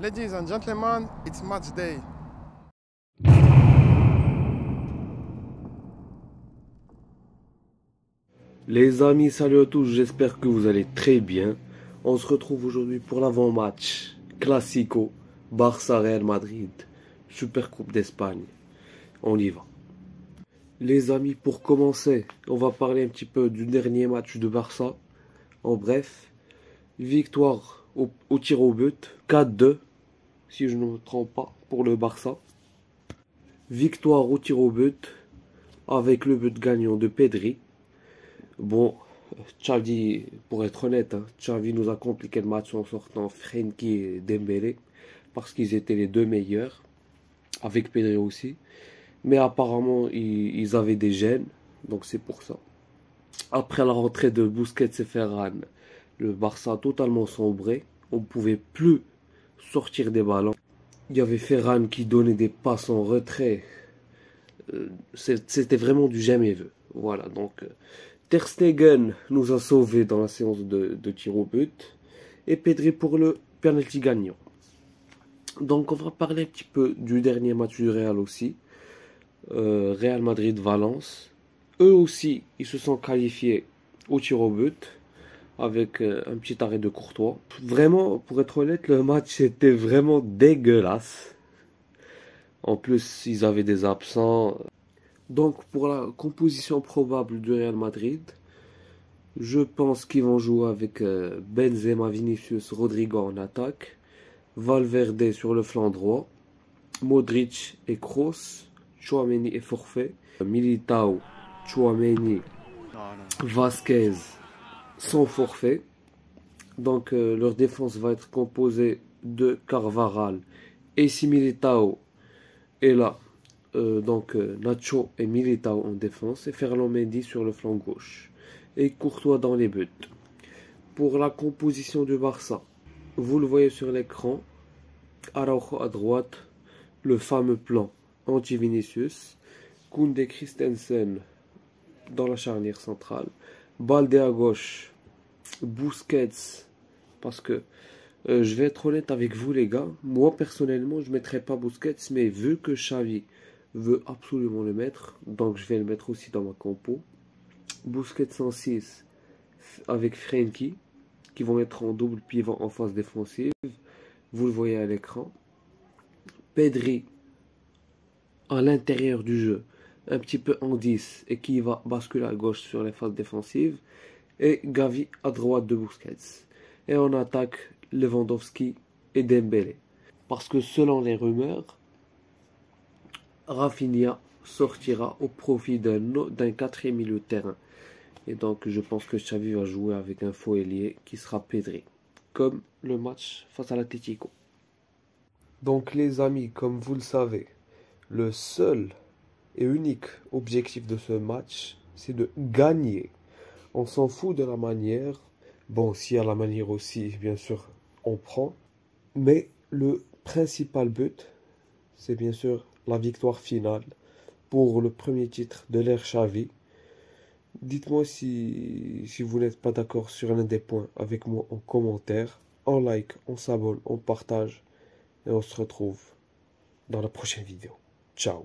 Ladies and gentlemen, it's match day. Les amis, salut à tous, j'espère que vous allez très bien. On se retrouve aujourd'hui pour l'avant-match Classico, Barça-Real Madrid, Supercoupe d'Espagne. On y va. Les amis, pour commencer, on va parler un petit peu du dernier match de Barça. En bref, victoire au tir au but, 4-2, si je ne me trompe pas, pour le Barça. Victoire au tir au but, avec le but gagnant de Pedri. Bon, Xavi, pour être honnête, Xavi nous a compliqué le match en sortant Frenkie et Dembélé, parce qu'ils étaient les deux meilleurs, avec Pedri aussi. Mais apparemment, ils avaient des gènes, donc c'est pour ça. Après la rentrée de Busquets et Ferran, le Barça a totalement sombré. On ne pouvait plus sortir des ballons. Il y avait Ferran qui donnait des passes en retrait. C'était vraiment du jamais vu. Voilà, donc Ter Stegen nous a sauvés dans la séance de tir au but. Et Pedri pour le penalty gagnant. Donc on va parler un petit peu du dernier match du Real aussi. Real Madrid-Valence. Eux aussi, ils se sont qualifiés au tir au but avec un petit arrêt de Courtois. Vraiment, pour être honnête, le match était vraiment dégueulasse. En plus, ils avaient des absents. Donc, pour la composition probable du Real Madrid, je pense qu'ils vont jouer avec Benzema, Vinicius, Rodrigo en attaque, Valverde sur le flanc droit, Modric et Kroos, Tchouaméni est forfait, Militao, Tchouaméni, Vasquez sont forfaits. Donc leur défense va être composée de Carvajal et si Militao est là, Nacho et Militao en défense et Ferland Mendy sur le flanc gauche et Courtois dans les buts. Pour la composition du Barça, vous le voyez sur l'écran, Araujo à droite, le fameux plan anti-Vinicius, Koundé Christensen dans la charnière centrale, Balde à gauche, Busquets, parce que je vais être honnête avec vous les gars, moi personnellement je ne mettrai pas Busquets, mais vu que Xavi veut absolument le mettre, donc je vais le mettre aussi dans ma compo. Busquets en 6 avec Frenkie, qui vont être en double pivot en phase défensive, vous le voyez à l'écran. Pedri à l'intérieur du jeu, un petit peu en 10 et qui va basculer à gauche sur les phases défensives. Et Gavi à droite de Busquets. Et on attaque Lewandowski et Dembélé. Parce que selon les rumeurs, Rafinha sortira au profit d'un quatrième milieu de terrain. Et donc je pense que Xavi va jouer avec un faux ailier qui sera Pedri. Comme le match face à l'Atlético. Donc les amis, comme vous le savez, le seul et unique objectif de ce match, c'est de gagner. On s'en fout de la manière. Bon, s'il y a la manière aussi, bien sûr, on prend. Mais le principal but, c'est bien sûr la victoire finale pour le premier titre de l'ère Xavi. Dites-moi si vous n'êtes pas d'accord sur l'un des points avec moi en commentaire. En like, on s'abonne, on partage. Et on se retrouve dans la prochaine vidéo. Ciao.